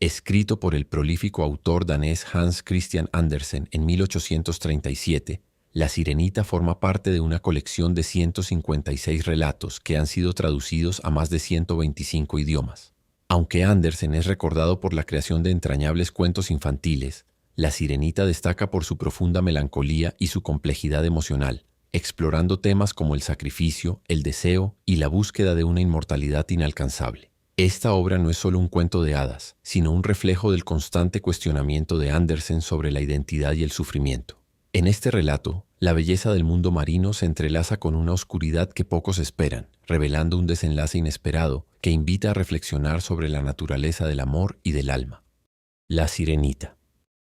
Escrito por el prolífico autor danés Hans Christian Andersen en 1837, La Sirenita forma parte de una colección de 156 relatos que han sido traducidos a más de 125 idiomas. Aunque Andersen es recordado por la creación de entrañables cuentos infantiles, La Sirenita destaca por su profunda melancolía y su complejidad emocional, explorando temas como el sacrificio, el deseo y la búsqueda de una inmortalidad inalcanzable. Esta obra no es solo un cuento de hadas, sino un reflejo del constante cuestionamiento de Andersen sobre la identidad y el sufrimiento. En este relato, la belleza del mundo marino se entrelaza con una oscuridad que pocos esperan, revelando un desenlace inesperado que invita a reflexionar sobre la naturaleza del amor y del alma. La Sirenita.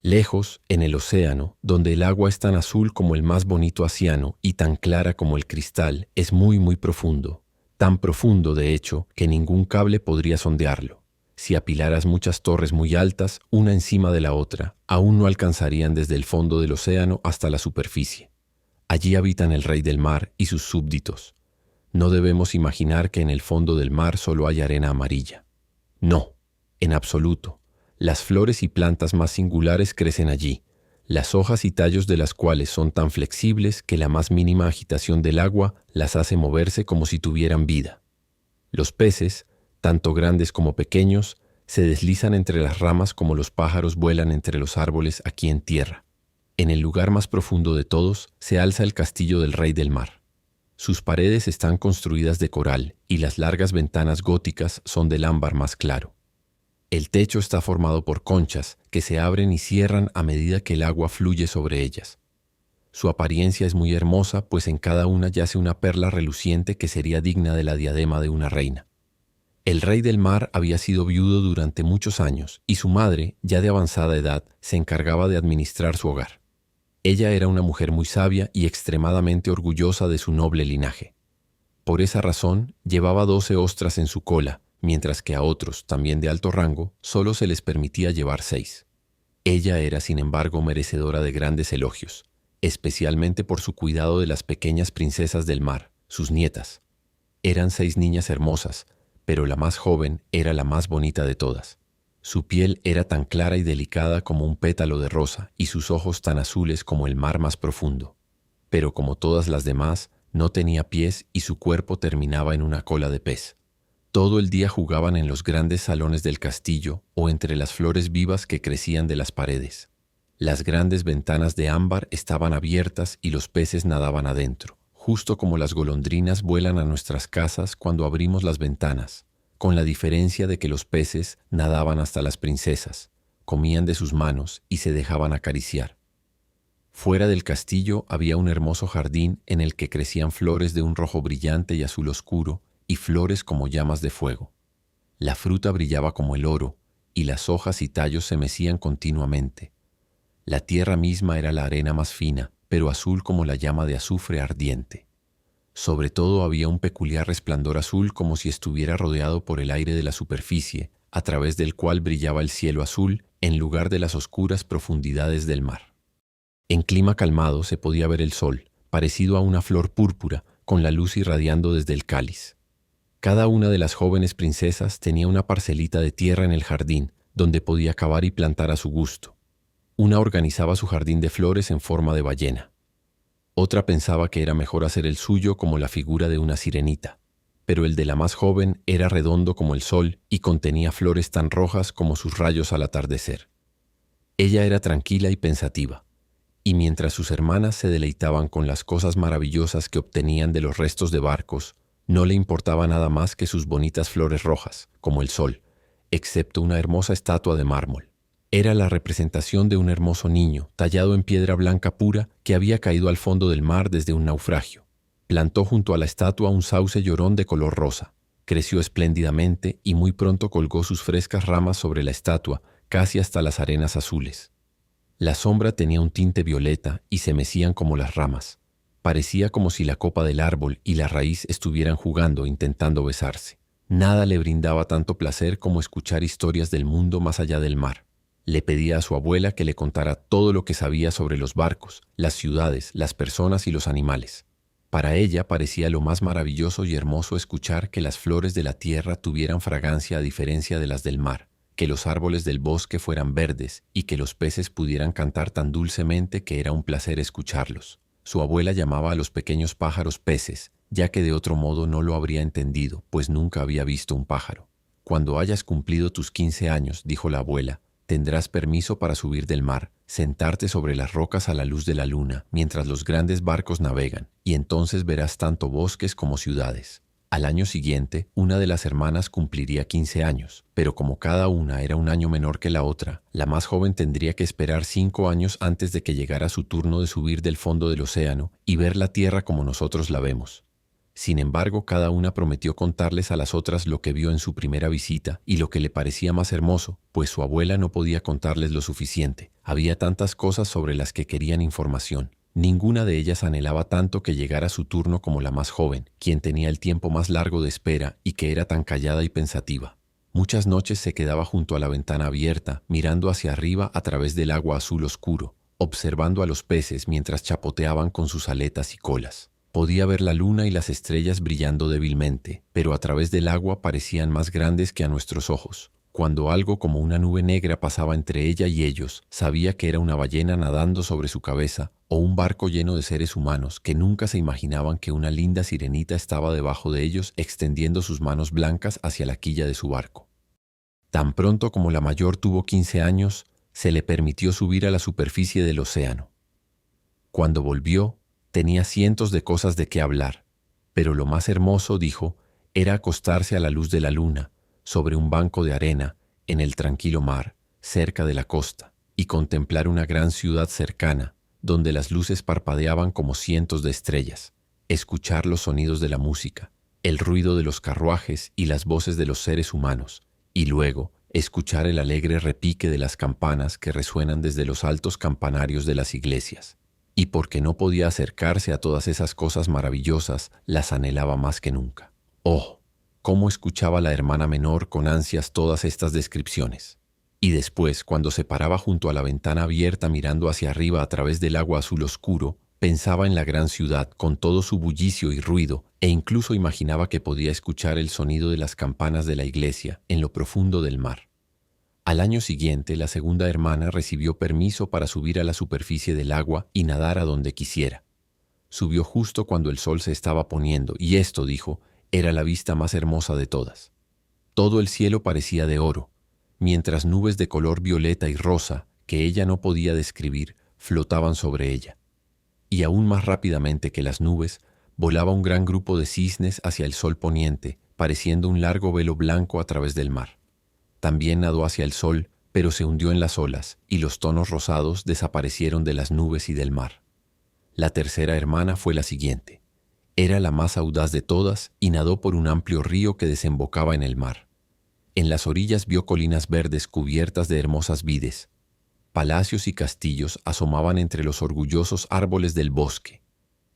Lejos, en el océano, donde el agua es tan azul como el más bonito océano y tan clara como el cristal, es muy profundo. Tan profundo, de hecho, que ningún cable podría sondearlo. Si apilaras muchas torres muy altas, una encima de la otra, aún no alcanzarían desde el fondo del océano hasta la superficie. Allí habitan el rey del mar y sus súbditos. No debemos imaginar que en el fondo del mar solo hay arena amarilla. No, en absoluto. Las flores y plantas más singulares crecen allí, las hojas y tallos de las cuales son tan flexibles que la más mínima agitación del agua las hace moverse como si tuvieran vida. Los peces, tanto grandes como pequeños, se deslizan entre las ramas como los pájaros vuelan entre los árboles aquí en tierra. En el lugar más profundo de todos se alza el castillo del Rey del Mar. Sus paredes están construidas de coral y las largas ventanas góticas son del ámbar más claro. El techo está formado por conchas que se abren y cierran a medida que el agua fluye sobre ellas. Su apariencia es muy hermosa, pues en cada una yace una perla reluciente que sería digna de la diadema de una reina. El Rey del Mar había sido viudo durante muchos años y su madre, ya de avanzada edad, se encargaba de administrar su hogar. Ella era una mujer muy sabia y extremadamente orgullosa de su noble linaje. Por esa razón, llevaba 12 ostras en su cola, mientras que a otros, también de alto rango, solo se les permitía llevar 6. Ella era, sin embargo, merecedora de grandes elogios, especialmente por su cuidado de las pequeñas princesas del mar, sus nietas. Eran 6 niñas hermosas, pero la más joven era la más bonita de todas. Su piel era tan clara y delicada como un pétalo de rosa y sus ojos tan azules como el mar más profundo. Pero como todas las demás, no tenía pies y su cuerpo terminaba en una cola de pez. Todo el día jugaban en los grandes salones del castillo o entre las flores vivas que crecían de las paredes. Las grandes ventanas de ámbar estaban abiertas y los peces nadaban adentro, justo como las golondrinas vuelan a nuestras casas cuando abrimos las ventanas, con la diferencia de que los peces nadaban hasta las princesas, comían de sus manos y se dejaban acariciar. Fuera del castillo había un hermoso jardín en el que crecían flores de un rojo brillante y azul oscuro y flores como llamas de fuego. La fruta brillaba como el oro y las hojas y tallos se mecían continuamente. La tierra misma era la arena más fina, pero azul como la llama de azufre ardiente. Sobre todo había un peculiar resplandor azul como si estuviera rodeado por el aire de la superficie, a través del cual brillaba el cielo azul en lugar de las oscuras profundidades del mar. En clima calmado se podía ver el sol, parecido a una flor púrpura, con la luz irradiando desde el cáliz. Cada una de las jóvenes princesas tenía una parcelita de tierra en el jardín, donde podía cavar y plantar a su gusto. Una organizaba su jardín de flores en forma de ballena. Otra pensaba que era mejor hacer el suyo como la figura de una sirenita, pero el de la más joven era redondo como el sol y contenía flores tan rojas como sus rayos al atardecer. Ella era tranquila y pensativa, y mientras sus hermanas se deleitaban con las cosas maravillosas que obtenían de los restos de barcos, no le importaba nada más que sus bonitas flores rojas, como el sol, excepto una hermosa estatua de mármol. Era la representación de un hermoso niño, tallado en piedra blanca pura, que había caído al fondo del mar desde un naufragio. Plantó junto a la estatua un sauce llorón de color rosa. Creció espléndidamente y muy pronto colgó sus frescas ramas sobre la estatua, casi hasta las arenas azules. La sombra tenía un tinte violeta y se mecían como las ramas. Parecía como si la copa del árbol y la raíz estuvieran jugando, intentando besarse. Nada le brindaba tanto placer como escuchar historias del mundo más allá del mar. Le pedía a su abuela que le contara todo lo que sabía sobre los barcos, las ciudades, las personas y los animales. Para ella parecía lo más maravilloso y hermoso escuchar que las flores de la tierra tuvieran fragancia a diferencia de las del mar, que los árboles del bosque fueran verdes y que los peces pudieran cantar tan dulcemente que era un placer escucharlos. Su abuela llamaba a los pequeños pájaros peces, ya que de otro modo no lo habría entendido, pues nunca había visto un pájaro. Cuando hayas cumplido tus 15 años, dijo la abuela, tendrás permiso para subir del mar, sentarte sobre las rocas a la luz de la luna, mientras los grandes barcos navegan, y entonces verás tanto bosques como ciudades. Al año siguiente, una de las hermanas cumpliría 15 años, pero como cada una era un año menor que la otra, la más joven tendría que esperar 5 años antes de que llegara su turno de subir del fondo del océano y ver la tierra como nosotros la vemos. Sin embargo, cada una prometió contarles a las otras lo que vio en su primera visita y lo que le parecía más hermoso, pues su abuela no podía contarles lo suficiente. Había tantas cosas sobre las que querían información. Ninguna de ellas anhelaba tanto que llegara su turno como la más joven, quien tenía el tiempo más largo de espera y que era tan callada y pensativa. Muchas noches se quedaba junto a la ventana abierta, mirando hacia arriba a través del agua azul oscuro, observando a los peces mientras chapoteaban con sus aletas y colas. Podía ver la luna y las estrellas brillando débilmente, pero a través del agua parecían más grandes que a nuestros ojos. Cuando algo como una nube negra pasaba entre ella y ellos, sabía que era una ballena nadando sobre su cabeza o un barco lleno de seres humanos que nunca se imaginaban que una linda sirenita estaba debajo de ellos extendiendo sus manos blancas hacia la quilla de su barco. Tan pronto como la mayor tuvo 15 años, se le permitió subir a la superficie del océano. Cuando volvió, tenía cientos de cosas de qué hablar, pero lo más hermoso, dijo, era acostarse a la luz de la luna, sobre un banco de arena, en el tranquilo mar, cerca de la costa, y contemplar una gran ciudad cercana, donde las luces parpadeaban como cientos de estrellas, escuchar los sonidos de la música, el ruido de los carruajes y las voces de los seres humanos, y luego escuchar el alegre repique de las campanas que resuenan desde los altos campanarios de las iglesias. Y porque no podía acercarse a todas esas cosas maravillosas, las anhelaba más que nunca. ¡Oh! Cómo escuchaba la hermana menor con ansias todas estas descripciones. Y después, cuando se paraba junto a la ventana abierta mirando hacia arriba a través del agua azul oscuro, pensaba en la gran ciudad con todo su bullicio y ruido, e incluso imaginaba que podía escuchar el sonido de las campanas de la iglesia en lo profundo del mar. Al año siguiente, la segunda hermana recibió permiso para subir a la superficie del agua y nadar a donde quisiera. Subió justo cuando el sol se estaba poniendo, y esto, dijo, era la vista más hermosa de todas. Todo el cielo parecía de oro, mientras nubes de color violeta y rosa, que ella no podía describir, flotaban sobre ella. Y aún más rápidamente que las nubes, volaba un gran grupo de cisnes hacia el sol poniente, pareciendo un largo velo blanco a través del mar. También nadó hacia el sol, pero se hundió en las olas, y los tonos rosados desaparecieron de las nubes y del mar. La tercera hermana fue la siguiente. Era la más audaz de todas y nadó por un amplio río que desembocaba en el mar. En las orillas vio colinas verdes cubiertas de hermosas vides. Palacios y castillos asomaban entre los orgullosos árboles del bosque.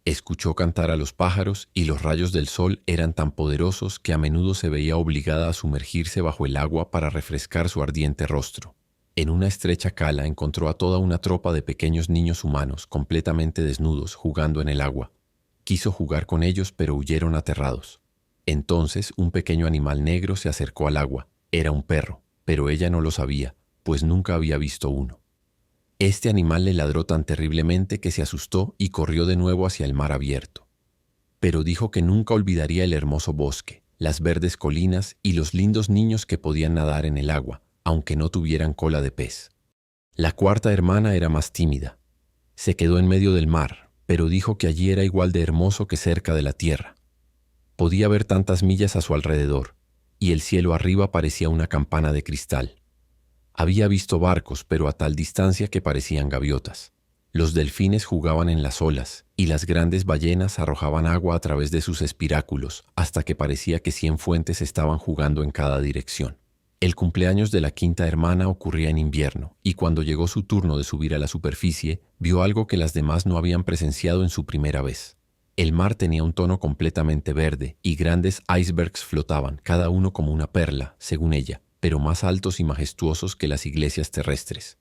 Escuchó cantar a los pájaros y los rayos del sol eran tan poderosos que a menudo se veía obligada a sumergirse bajo el agua para refrescar su ardiente rostro. En una estrecha cala encontró a toda una tropa de pequeños niños humanos completamente desnudos jugando en el agua. Quiso jugar con ellos, pero huyeron aterrados. Entonces un pequeño animal negro se acercó al agua. Era un perro, pero ella no lo sabía, pues nunca había visto uno. Este animal le ladró tan terriblemente que se asustó y corrió de nuevo hacia el mar abierto. Pero dijo que nunca olvidaría el hermoso bosque, las verdes colinas y los lindos niños que podían nadar en el agua, aunque no tuvieran cola de pez. La cuarta hermana era más tímida. Se quedó en medio del mar, pero dijo que allí era igual de hermoso que cerca de la tierra. Podía ver tantas millas a su alrededor, y el cielo arriba parecía una campana de cristal. Había visto barcos, pero a tal distancia que parecían gaviotas. Los delfines jugaban en las olas, y las grandes ballenas arrojaban agua a través de sus espiráculos, hasta que parecía que 100 fuentes estaban jugando en cada dirección. El cumpleaños de la quinta hermana ocurría en invierno, y cuando llegó su turno de subir a la superficie, vio algo que las demás no habían presenciado en su primera vez. El mar tenía un tono completamente verde, y grandes icebergs flotaban, cada uno como una perla, según ella, pero más altos y majestuosos que las iglesias terrestres.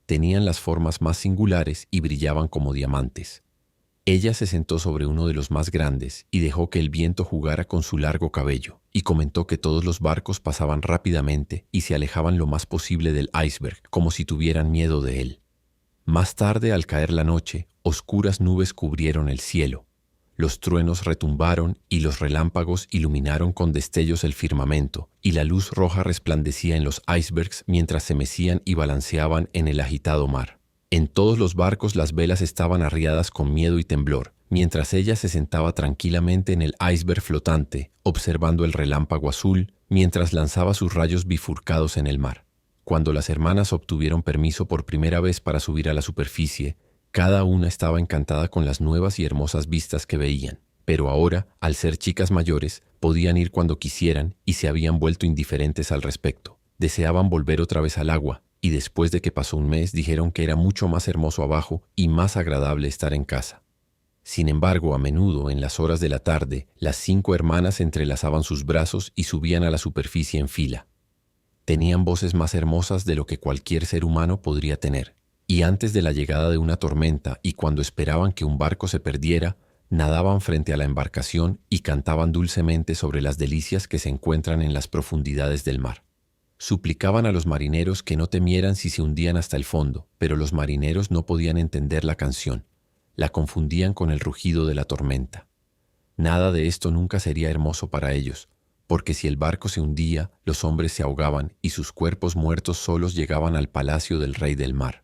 Tenían las formas más singulares y brillaban como diamantes. Ella se sentó sobre uno de los más grandes y dejó que el viento jugara con su largo cabello. y comentó que todos los barcos pasaban rápidamente y se alejaban lo más posible del iceberg, como si tuvieran miedo de él. Más tarde, al caer la noche, oscuras nubes cubrieron el cielo. Los truenos retumbaron y los relámpagos iluminaron con destellos el firmamento, y la luz roja resplandecía en los icebergs mientras se mecían y balanceaban en el agitado mar. En todos los barcos las velas estaban arriadas con miedo y temblor, mientras ella se sentaba tranquilamente en el iceberg flotante, observando el relámpago azul, mientras lanzaba sus rayos bifurcados en el mar. Cuando las hermanas obtuvieron permiso por primera vez para subir a la superficie, cada una estaba encantada con las nuevas y hermosas vistas que veían, pero ahora, al ser chicas mayores, podían ir cuando quisieran y se habían vuelto indiferentes al respecto. Deseaban volver otra vez al agua, y después de que pasó un mes dijeron que era mucho más hermoso abajo y más agradable estar en casa. Sin embargo, a menudo, en las horas de la tarde, las 5 hermanas entrelazaban sus brazos y subían a la superficie en fila. Tenían voces más hermosas de lo que cualquier ser humano podría tener, y antes de la llegada de una tormenta y cuando esperaban que un barco se perdiera, nadaban frente a la embarcación y cantaban dulcemente sobre las delicias que se encuentran en las profundidades del mar. Suplicaban a los marineros que no temieran si se hundían hasta el fondo, pero los marineros no podían entender la canción. La confundían con el rugido de la tormenta. Nada de esto nunca sería hermoso para ellos, porque si el barco se hundía, los hombres se ahogaban y sus cuerpos muertos solos llegaban al palacio del rey del mar.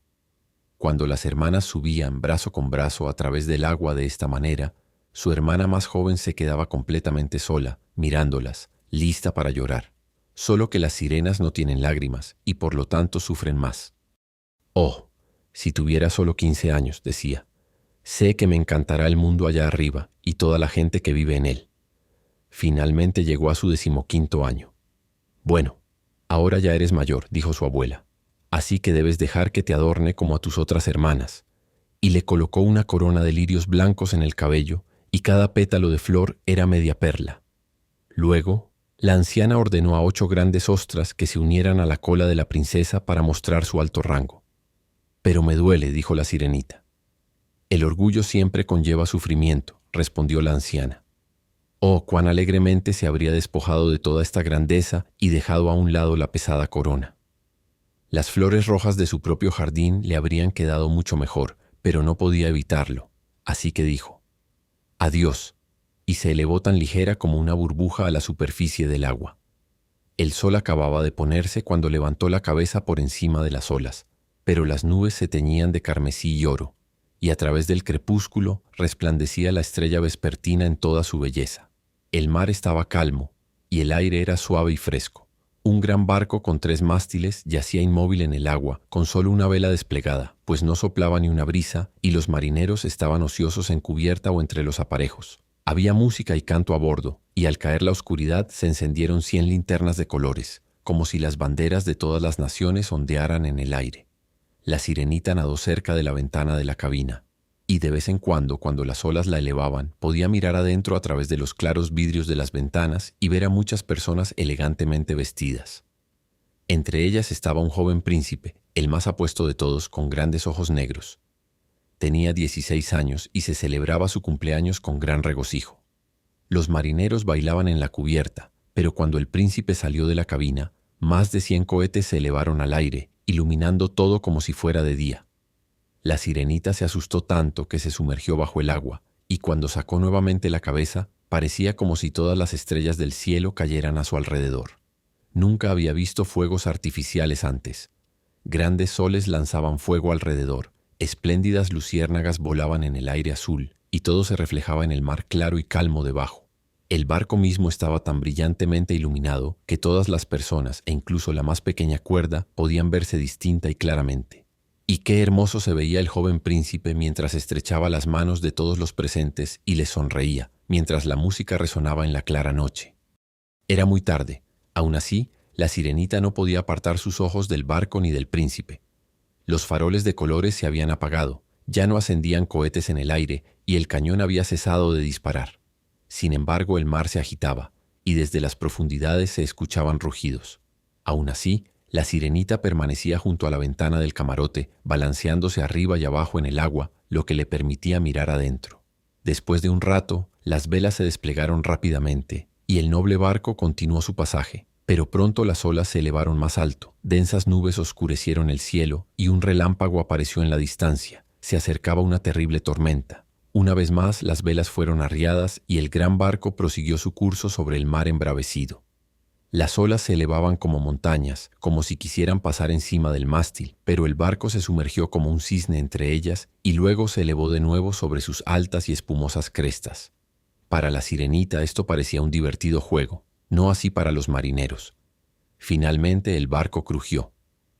Cuando las hermanas subían brazo con brazo a través del agua de esta manera, su hermana más joven se quedaba completamente sola, mirándolas, lista para llorar. Solo que las sirenas no tienen lágrimas y por lo tanto sufren más. «Oh, si tuviera solo 15 años», decía. «Sé que me encantará el mundo allá arriba y toda la gente que vive en él». Finalmente llegó a su 15º año. «Bueno, ahora ya eres mayor», dijo su abuela, «así que debes dejar que te adorne como a tus otras hermanas». Y le colocó una corona de lirios blancos en el cabello y cada pétalo de flor era media perla. Luego, la anciana ordenó a 8 grandes ostras que se unieran a la cola de la princesa para mostrar su alto rango. «Pero me duele», dijo la sirenita. «El orgullo siempre conlleva sufrimiento», respondió la anciana. Oh, cuán alegremente se habría despojado de toda esta grandeza y dejado a un lado la pesada corona. Las flores rojas de su propio jardín le habrían quedado mucho mejor, pero no podía evitarlo, así que dijo, «Adiós», y se elevó tan ligera como una burbuja a la superficie del agua. El sol acababa de ponerse cuando levantó la cabeza por encima de las olas, pero las nubes se teñían de carmesí y oro, y a través del crepúsculo resplandecía la estrella vespertina en toda su belleza. El mar estaba calmo, y el aire era suave y fresco. Un gran barco con 3 mástiles yacía inmóvil en el agua, con solo una vela desplegada, pues no soplaba ni una brisa, y los marineros estaban ociosos en cubierta o entre los aparejos. Había música y canto a bordo, y al caer la oscuridad se encendieron 100 linternas de colores, como si las banderas de todas las naciones ondearan en el aire. La sirenita nadó cerca de la ventana de la cabina, y de vez en cuando las olas la elevaban, podía mirar adentro a través de los claros vidrios de las ventanas y ver a muchas personas elegantemente vestidas. Entre ellas estaba un joven príncipe, el más apuesto de todos, con grandes ojos negros. Tenía 16 años y se celebraba su cumpleaños con gran regocijo. Los marineros bailaban en la cubierta, pero cuando el príncipe salió de la cabina, más de 100 cohetes se elevaron al aire, iluminando todo como si fuera de día. La sirenita se asustó tanto que se sumergió bajo el agua, y cuando sacó nuevamente la cabeza, parecía como si todas las estrellas del cielo cayeran a su alrededor. Nunca había visto fuegos artificiales antes. Grandes soles lanzaban fuego alrededor, espléndidas luciérnagas volaban en el aire azul, y todo se reflejaba en el mar claro y calmo debajo. El barco mismo estaba tan brillantemente iluminado que todas las personas, e incluso la más pequeña cuerda, podían verse distinta y claramente. Y qué hermoso se veía el joven príncipe mientras estrechaba las manos de todos los presentes y les sonreía, mientras la música resonaba en la clara noche. Era muy tarde. Aún así, la sirenita no podía apartar sus ojos del barco ni del príncipe. Los faroles de colores se habían apagado, ya no ascendían cohetes en el aire y el cañón había cesado de disparar. Sin embargo, el mar se agitaba y desde las profundidades se escuchaban rugidos. Aún así, la sirenita permanecía junto a la ventana del camarote, balanceándose arriba y abajo en el agua, lo que le permitía mirar adentro. Después de un rato, las velas se desplegaron rápidamente y el noble barco continuó su pasaje. Pero pronto las olas se elevaron más alto, densas nubes oscurecieron el cielo y un relámpago apareció en la distancia. Se acercaba una terrible tormenta. Una vez más las velas fueron arriadas y el gran barco prosiguió su curso sobre el mar embravecido. Las olas se elevaban como montañas, como si quisieran pasar encima del mástil, pero el barco se sumergió como un cisne entre ellas y luego se elevó de nuevo sobre sus altas y espumosas crestas. Para la sirenita esto parecía un divertido juego, no así para los marineros. Finalmente el barco crujió.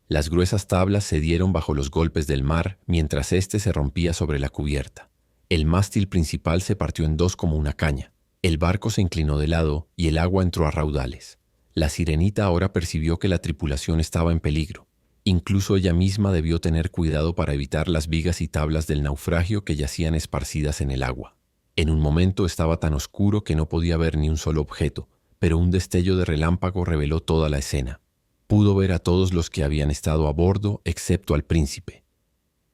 Las gruesas tablas cedieron bajo los golpes del mar mientras éste se rompía sobre la cubierta. El mástil principal se partió en dos como una caña. El barco se inclinó de lado y el agua entró a raudales. La sirenita ahora percibió que la tripulación estaba en peligro. Incluso ella misma debió tener cuidado para evitar las vigas y tablas del naufragio que yacían esparcidas en el agua. En un momento estaba tan oscuro que no podía ver ni un solo objeto, pero un destello de relámpago reveló toda la escena. Pudo ver a todos los que habían estado a bordo, excepto al príncipe.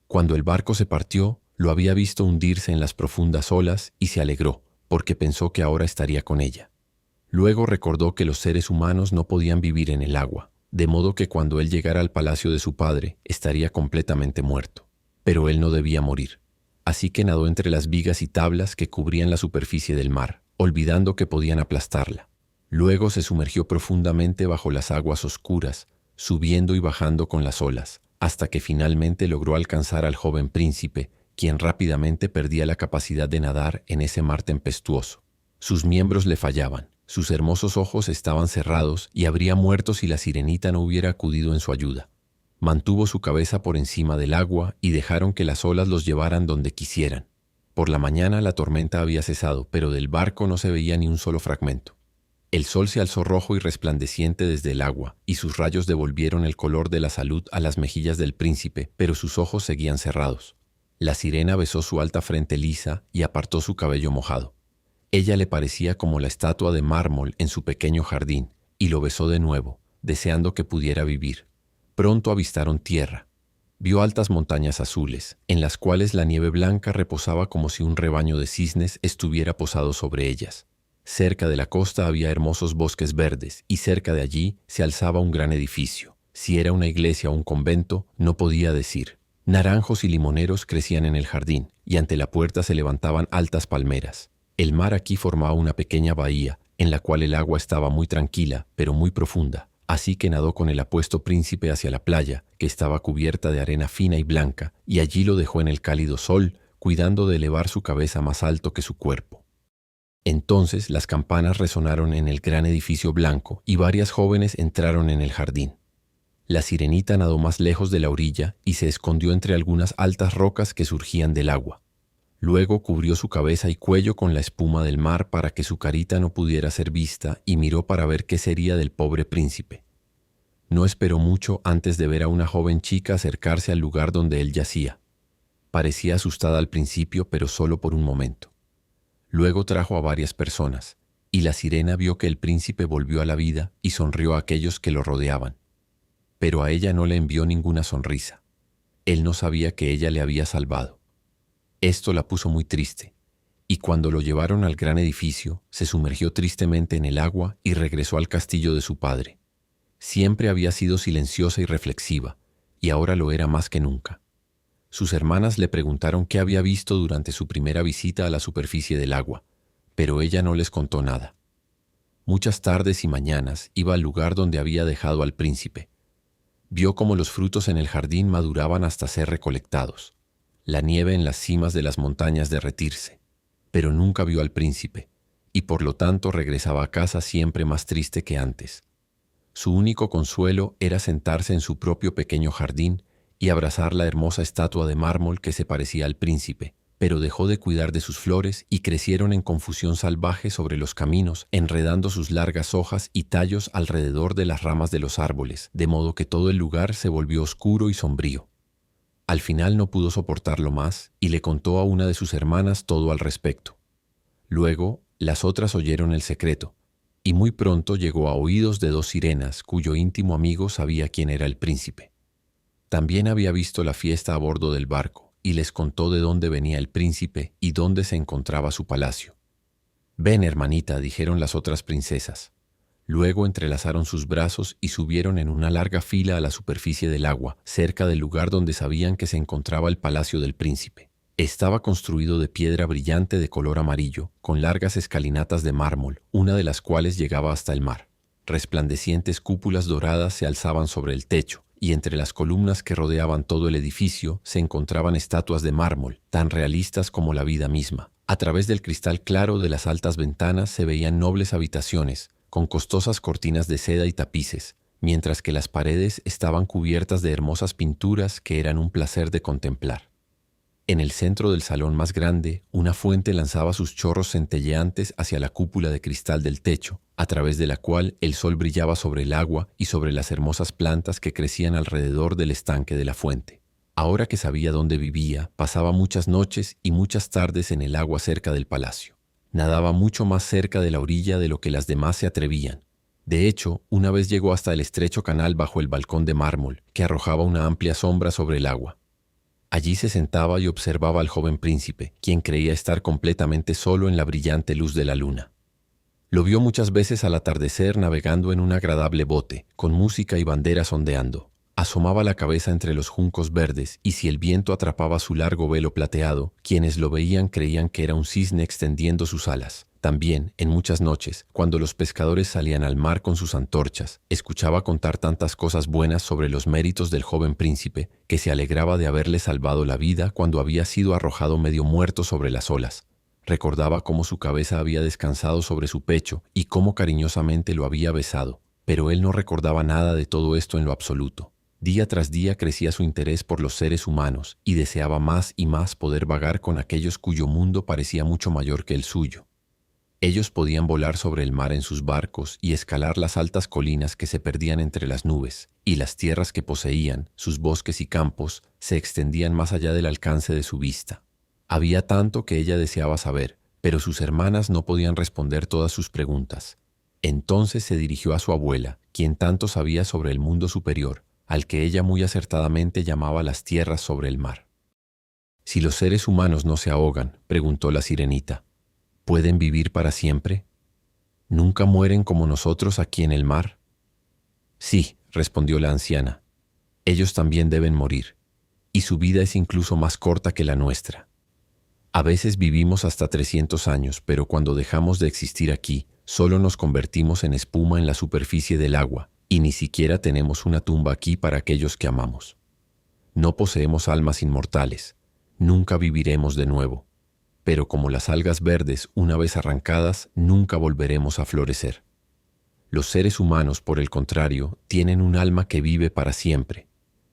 Cuando el barco se partió, lo había visto hundirse en las profundas olas y se alegró, porque pensó que ahora estaría con ella. Luego recordó que los seres humanos no podían vivir en el agua, de modo que cuando él llegara al palacio de su padre, estaría completamente muerto. Pero él no debía morir. Así que nadó entre las vigas y tablas que cubrían la superficie del mar, olvidando que podían aplastarla. Luego se sumergió profundamente bajo las aguas oscuras, subiendo y bajando con las olas, hasta que finalmente logró alcanzar al joven príncipe, quien rápidamente perdía la capacidad de nadar en ese mar tempestuoso. Sus miembros le fallaban, sus hermosos ojos estaban cerrados y habría muerto si la sirenita no hubiera acudido en su ayuda. Mantuvo su cabeza por encima del agua y dejaron que las olas los llevaran donde quisieran. Por la mañana la tormenta había cesado, pero del barco no se veía ni un solo fragmento. El sol se alzó rojo y resplandeciente desde el agua, y sus rayos devolvieron el color de la salud a las mejillas del príncipe, pero sus ojos seguían cerrados. La sirena besó su alta frente lisa y apartó su cabello mojado. Ella le parecía como la estatua de mármol en su pequeño jardín, y lo besó de nuevo, deseando que pudiera vivir. Pronto avistaron tierra. Vio altas montañas azules, en las cuales la nieve blanca reposaba como si un rebaño de cisnes estuviera posado sobre ellas. Cerca de la costa había hermosos bosques verdes, y cerca de allí se alzaba un gran edificio. Si era una iglesia o un convento, no podía decir. Naranjos y limoneros crecían en el jardín, y ante la puerta se levantaban altas palmeras. El mar aquí formaba una pequeña bahía, en la cual el agua estaba muy tranquila, pero muy profunda. Así que nadó con el apuesto príncipe hacia la playa, que estaba cubierta de arena fina y blanca, y allí lo dejó en el cálido sol, cuidando de elevar su cabeza más alto que su cuerpo. Entonces las campanas resonaron en el gran edificio blanco, y varias jóvenes entraron en el jardín. La sirenita nadó más lejos de la orilla y se escondió entre algunas altas rocas que surgían del agua. Luego cubrió su cabeza y cuello con la espuma del mar para que su carita no pudiera ser vista y miró para ver qué sería del pobre príncipe. No esperó mucho antes de ver a una joven chica acercarse al lugar donde él yacía. Parecía asustada al principio, pero solo por un momento. Luego trajo a varias personas, y la sirena vio que el príncipe volvió a la vida y sonrió a aquellos que lo rodeaban. Pero a ella no le envió ninguna sonrisa. Él no sabía que ella le había salvado. Esto la puso muy triste, y cuando lo llevaron al gran edificio, se sumergió tristemente en el agua y regresó al castillo de su padre. Siempre había sido silenciosa y reflexiva, y ahora lo era más que nunca. Sus hermanas le preguntaron qué había visto durante su primera visita a la superficie del agua, pero ella no les contó nada. Muchas tardes y mañanas iba al lugar donde había dejado al príncipe. Vio cómo los frutos en el jardín maduraban hasta ser recolectados, la nieve en las cimas de las montañas derretirse, pero nunca vio al príncipe, y por lo tanto regresaba a casa siempre más triste que antes. Su único consuelo era sentarse en su propio pequeño jardín y abrazar la hermosa estatua de mármol que se parecía al príncipe, pero dejó de cuidar de sus flores y crecieron en confusión salvaje sobre los caminos, enredando sus largas hojas y tallos alrededor de las ramas de los árboles, de modo que todo el lugar se volvió oscuro y sombrío. Al final no pudo soportarlo más y le contó a una de sus hermanas todo al respecto. Luego, las otras oyeron el secreto, y muy pronto llegó a oídos de dos sirenas cuyo íntimo amigo sabía quién era el príncipe. También había visto la fiesta a bordo del barco y les contó de dónde venía el príncipe y dónde se encontraba su palacio. Ven, hermanita, dijeron las otras princesas. Luego entrelazaron sus brazos y subieron en una larga fila a la superficie del agua, cerca del lugar donde sabían que se encontraba el palacio del príncipe. Estaba construido de piedra brillante de color amarillo, con largas escalinatas de mármol, una de las cuales llegaba hasta el mar. Resplandecientes cúpulas doradas se alzaban sobre el techo, y entre las columnas que rodeaban todo el edificio se encontraban estatuas de mármol, tan realistas como la vida misma. A través del cristal claro de las altas ventanas se veían nobles habitaciones, con costosas cortinas de seda y tapices, mientras que las paredes estaban cubiertas de hermosas pinturas que eran un placer de contemplar. En el centro del salón más grande, una fuente lanzaba sus chorros centelleantes hacia la cúpula de cristal del techo, a través de la cual el sol brillaba sobre el agua y sobre las hermosas plantas que crecían alrededor del estanque de la fuente. Ahora que sabía dónde vivía, pasaba muchas noches y muchas tardes en el agua cerca del palacio. Nadaba mucho más cerca de la orilla de lo que las demás se atrevían. De hecho, una vez llegó hasta el estrecho canal bajo el balcón de mármol, que arrojaba una amplia sombra sobre el agua. Allí se sentaba y observaba al joven príncipe, quien creía estar completamente solo en la brillante luz de la luna. Lo vio muchas veces al atardecer navegando en un agradable bote, con música y banderas ondeando. Asomaba la cabeza entre los juncos verdes y si el viento atrapaba su largo velo plateado, quienes lo veían creían que era un cisne extendiendo sus alas. También, en muchas noches, cuando los pescadores salían al mar con sus antorchas, escuchaba contar tantas cosas buenas sobre los méritos del joven príncipe que se alegraba de haberle salvado la vida cuando había sido arrojado medio muerto sobre las olas. Recordaba cómo su cabeza había descansado sobre su pecho y cómo cariñosamente lo había besado, pero él no recordaba nada de todo esto en lo absoluto. Día tras día crecía su interés por los seres humanos y deseaba más y más poder vagar con aquellos cuyo mundo parecía mucho mayor que el suyo. Ellos podían volar sobre el mar en sus barcos y escalar las altas colinas que se perdían entre las nubes, y las tierras que poseían, sus bosques y campos, se extendían más allá del alcance de su vista. Había tanto que ella deseaba saber, pero sus hermanas no podían responder todas sus preguntas. Entonces se dirigió a su abuela, quien tanto sabía sobre el mundo superior, al que ella muy acertadamente llamaba las tierras sobre el mar. «Si los seres humanos no se ahogan», preguntó la sirenita, ¿pueden vivir para siempre? ¿Nunca mueren como nosotros aquí en el mar? Sí, respondió la anciana. Ellos también deben morir, y su vida es incluso más corta que la nuestra. A veces vivimos hasta 300 años, pero cuando dejamos de existir aquí, solo nos convertimos en espuma en la superficie del agua, y ni siquiera tenemos una tumba aquí para aquellos que amamos. No poseemos almas inmortales, nunca viviremos de nuevo. Pero como las algas verdes, una vez arrancadas, nunca volveremos a florecer. Los seres humanos, por el contrario, tienen un alma que vive para siempre.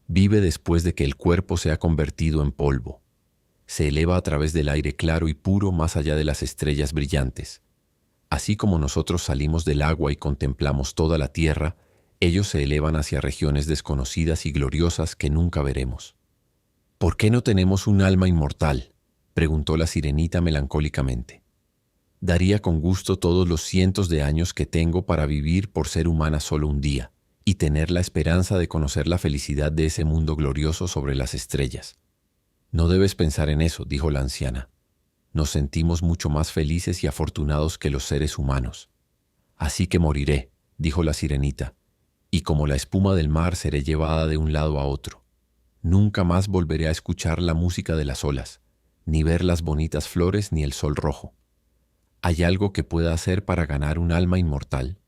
Vive después de que el cuerpo se ha convertido en polvo. Se eleva a través del aire claro y puro más allá de las estrellas brillantes. Así como nosotros salimos del agua y contemplamos toda la tierra, ellos se elevan hacia regiones desconocidas y gloriosas que nunca veremos. ¿Por qué no tenemos un alma inmortal?, preguntó la sirenita melancólicamente. Daría con gusto todos los cientos de años que tengo para vivir por ser humana solo un día y tener la esperanza de conocer la felicidad de ese mundo glorioso sobre las estrellas. No debes pensar en eso, dijo la anciana. Nos sentimos mucho más felices y afortunados que los seres humanos. Así que moriré, dijo la sirenita, y como la espuma del mar seré llevada de un lado a otro. Nunca más volveré a escuchar la música de las olas, ni ver las bonitas flores ni el sol rojo. ¿Hay algo que pueda hacer para ganar un alma inmortal?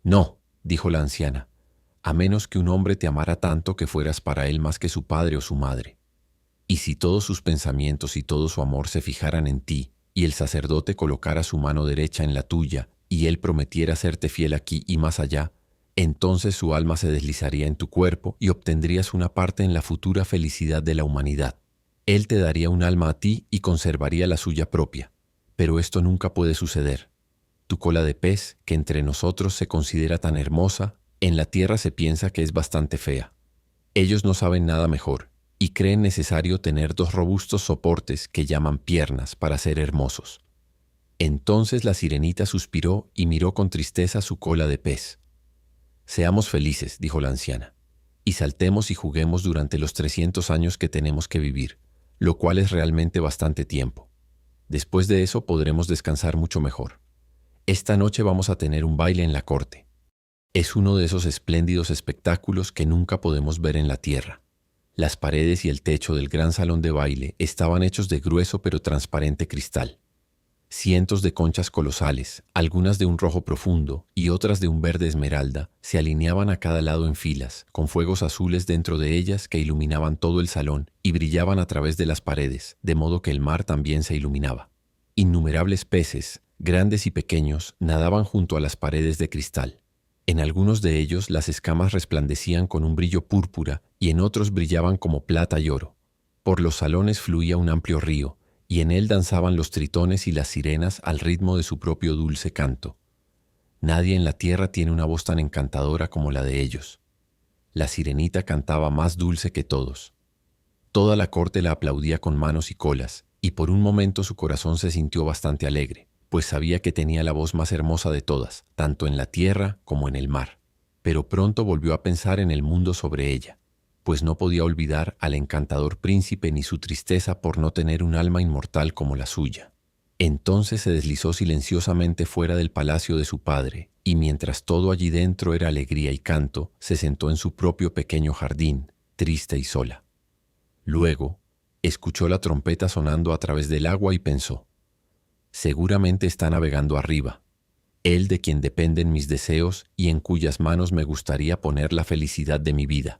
No, dijo la anciana, a menos que un hombre te amara tanto que fueras para él más que su padre o su madre. Y si todos sus pensamientos y todo su amor se fijaran en ti, y el sacerdote colocara su mano derecha en la tuya, y él prometiera serte fiel aquí y más allá, entonces su alma se deslizaría en tu cuerpo y obtendrías una parte en la futura felicidad de la humanidad. Él te daría un alma a ti y conservaría la suya propia. Pero esto nunca puede suceder. Tu cola de pez, que entre nosotros se considera tan hermosa, en la tierra se piensa que es bastante fea. Ellos no saben nada mejor y creen necesario tener dos robustos soportes que llaman piernas para ser hermosos. Entonces la sirenita suspiró y miró con tristeza su cola de pez. Seamos felices, dijo la anciana, y saltemos y juguemos durante los 300 años que tenemos que vivir, lo cual es realmente bastante tiempo. Después de eso podremos descansar mucho mejor. Esta noche vamos a tener un baile en la corte. Es uno de esos espléndidos espectáculos que nunca podemos ver en la tierra. Las paredes y el techo del gran salón de baile estaban hechos de grueso pero transparente cristal. Cientos de conchas colosales, algunas de un rojo profundo y otras de un verde esmeralda, se alineaban a cada lado en filas, con fuegos azules dentro de ellas que iluminaban todo el salón y brillaban a través de las paredes, de modo que el mar también se iluminaba. Innumerables peces, grandes y pequeños, nadaban junto a las paredes de cristal. En algunos de ellos las escamas resplandecían con un brillo púrpura y en otros brillaban como plata y oro. Por los salones fluía un amplio río, y en él danzaban los tritones y las sirenas al ritmo de su propio dulce canto. Nadie en la tierra tiene una voz tan encantadora como la de ellos. La sirenita cantaba más dulce que todos. Toda la corte la aplaudía con manos y colas, y por un momento su corazón se sintió bastante alegre, pues sabía que tenía la voz más hermosa de todas, tanto en la tierra como en el mar. Pero pronto volvió a pensar en el mundo sobre ella, pues no podía olvidar al encantador príncipe ni su tristeza por no tener un alma inmortal como la suya. Entonces se deslizó silenciosamente fuera del palacio de su padre, y mientras todo allí dentro era alegría y canto, se sentó en su propio pequeño jardín, triste y sola. Luego, escuchó la trompeta sonando a través del agua y pensó: seguramente está navegando arriba, él de quien dependen mis deseos y en cuyas manos me gustaría poner la felicidad de mi vida.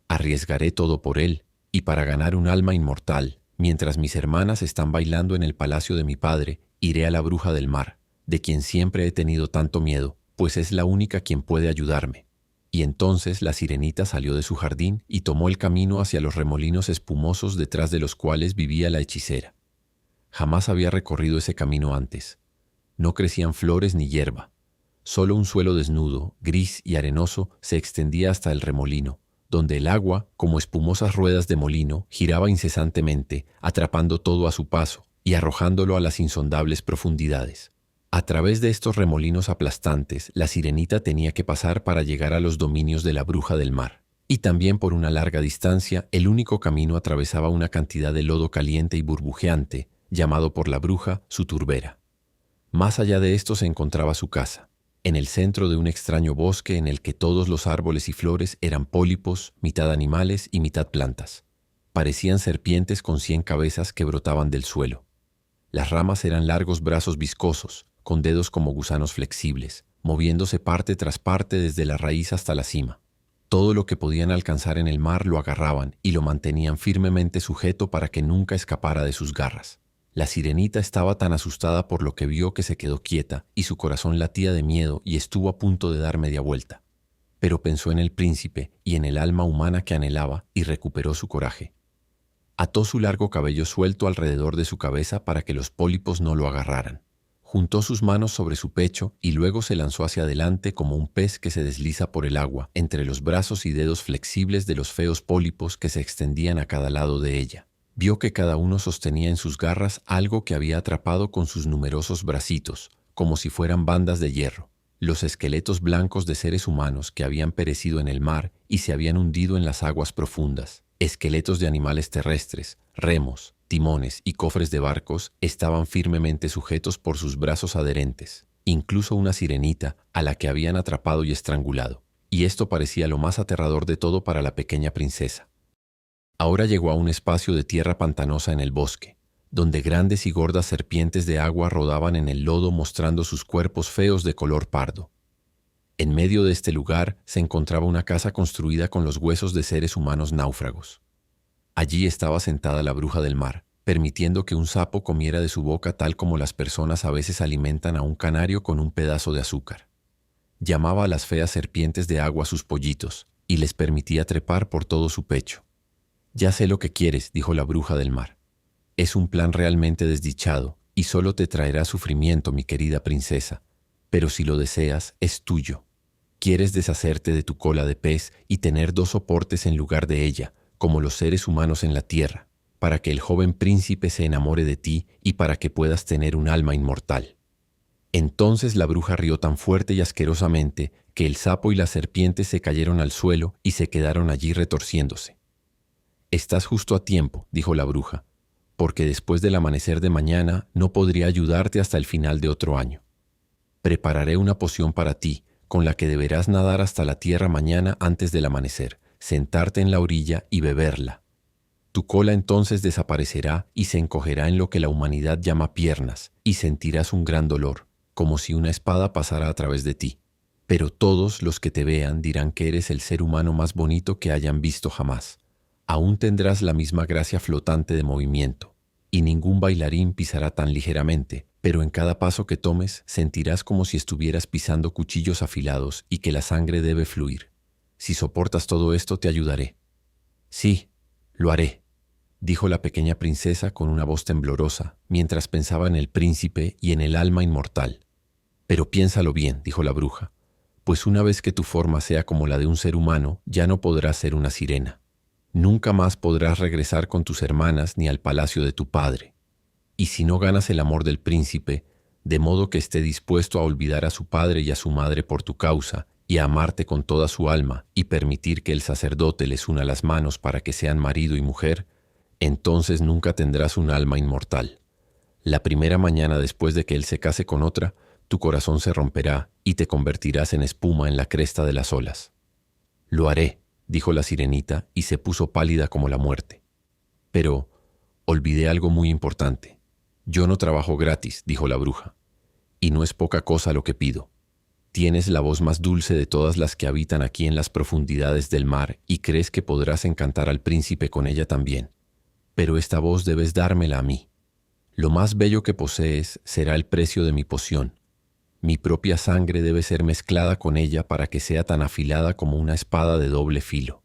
Arriesgaré todo por él, y para ganar un alma inmortal, mientras mis hermanas están bailando en el palacio de mi padre, iré a la bruja del mar, de quien siempre he tenido tanto miedo, pues es la única quien puede ayudarme. Y entonces la sirenita salió de su jardín y tomó el camino hacia los remolinos espumosos detrás de los cuales vivía la hechicera. Jamás había recorrido ese camino antes. No crecían flores ni hierba. Solo un suelo desnudo, gris y arenoso, se extendía hasta el remolino, donde el agua, como espumosas ruedas de molino, giraba incesantemente, atrapando todo a su paso y arrojándolo a las insondables profundidades. A través de estos remolinos aplastantes, la sirenita tenía que pasar para llegar a los dominios de la bruja del mar. Y también por una larga distancia, el único camino atravesaba una cantidad de lodo caliente y burbujeante, llamado por la bruja su turbera. Más allá de esto se encontraba su casa, en el centro de un extraño bosque en el que todos los árboles y flores eran pólipos, mitad animales y mitad plantas. Parecían serpientes con 100 cabezas que brotaban del suelo. Las ramas eran largos brazos viscosos, con dedos como gusanos flexibles, moviéndose parte tras parte desde la raíz hasta la cima. Todo lo que podían alcanzar en el mar lo agarraban y lo mantenían firmemente sujeto para que nunca escapara de sus garras. La sirenita estaba tan asustada por lo que vio que se quedó quieta y su corazón latía de miedo y estuvo a punto de dar media vuelta. Pero pensó en el príncipe y en el alma humana que anhelaba y recuperó su coraje. Ató su largo cabello suelto alrededor de su cabeza para que los pólipos no lo agarraran. Juntó sus manos sobre su pecho y luego se lanzó hacia adelante como un pez que se desliza por el agua entre los brazos y dedos flexibles de los feos pólipos que se extendían a cada lado de ella. Vio que cada uno sostenía en sus garras algo que había atrapado con sus numerosos bracitos, como si fueran bandas de hierro, los esqueletos blancos de seres humanos que habían perecido en el mar y se habían hundido en las aguas profundas. Esqueletos de animales terrestres, remos, timones y cofres de barcos estaban firmemente sujetos por sus brazos adherentes, incluso una sirenita a la que habían atrapado y estrangulado. Y esto parecía lo más aterrador de todo para la pequeña princesa. Ahora llegó a un espacio de tierra pantanosa en el bosque, donde grandes y gordas serpientes de agua rodaban en el lodo mostrando sus cuerpos feos de color pardo. En medio de este lugar se encontraba una casa construida con los huesos de seres humanos náufragos. Allí estaba sentada la bruja del mar, permitiendo que un sapo comiera de su boca tal como las personas a veces alimentan a un canario con un pedazo de azúcar. Llamaba a las feas serpientes de agua sus pollitos y les permitía trepar por todo su pecho. «Ya sé lo que quieres», dijo la bruja del mar. «Es un plan realmente desdichado y solo te traerá sufrimiento, mi querida princesa, pero si lo deseas, es tuyo. Quieres deshacerte de tu cola de pez y tener 2 soportes en lugar de ella, como los seres humanos en la tierra, para que el joven príncipe se enamore de ti y para que puedas tener un alma inmortal». Entonces la bruja rió tan fuerte y asquerosamente que el sapo y la serpiente se cayeron al suelo y se quedaron allí retorciéndose. «Estás justo a tiempo», dijo la bruja, porque después del amanecer de mañana no podría ayudarte hasta el final de otro año. Prepararé una poción para ti, con la que deberás nadar hasta la tierra mañana antes del amanecer, sentarte en la orilla y beberla. Tu cola entonces desaparecerá y se encogerá en lo que la humanidad llama piernas, y sentirás un gran dolor, como si una espada pasara a través de ti. Pero todos los que te vean dirán que eres el ser humano más bonito que hayan visto jamás. Aún tendrás la misma gracia flotante de movimiento, y ningún bailarín pisará tan ligeramente, pero en cada paso que tomes sentirás como si estuvieras pisando cuchillos afilados y que la sangre debe fluir. Si soportas todo esto, te ayudaré. Sí, lo haré, dijo la pequeña princesa con una voz temblorosa, mientras pensaba en el príncipe y en el alma inmortal. Pero piénsalo bien, dijo la bruja, pues una vez que tu forma sea como la de un ser humano, ya no podrás ser una sirena. Nunca más podrás regresar con tus hermanas ni al palacio de tu padre. Y si no ganas el amor del príncipe, de modo que esté dispuesto a olvidar a su padre y a su madre por tu causa, y a amarte con toda su alma, y permitir que el sacerdote les una las manos para que sean marido y mujer, entonces nunca tendrás un alma inmortal. La primera mañana después de que él se case con otra, tu corazón se romperá y te convertirás en espuma en la cresta de las olas. Lo haré, dijo la sirenita, y se puso pálida como la muerte. Pero olvidé algo muy importante. Yo no trabajo gratis, dijo la bruja, y no es poca cosa lo que pido. Tienes la voz más dulce de todas las que habitan aquí en las profundidades del mar y crees que podrás encantar al príncipe con ella también. Pero esta voz debes dármela a mí. Lo más bello que posees será el precio de mi poción. Mi propia sangre debe ser mezclada con ella para que sea tan afilada como una espada de doble filo.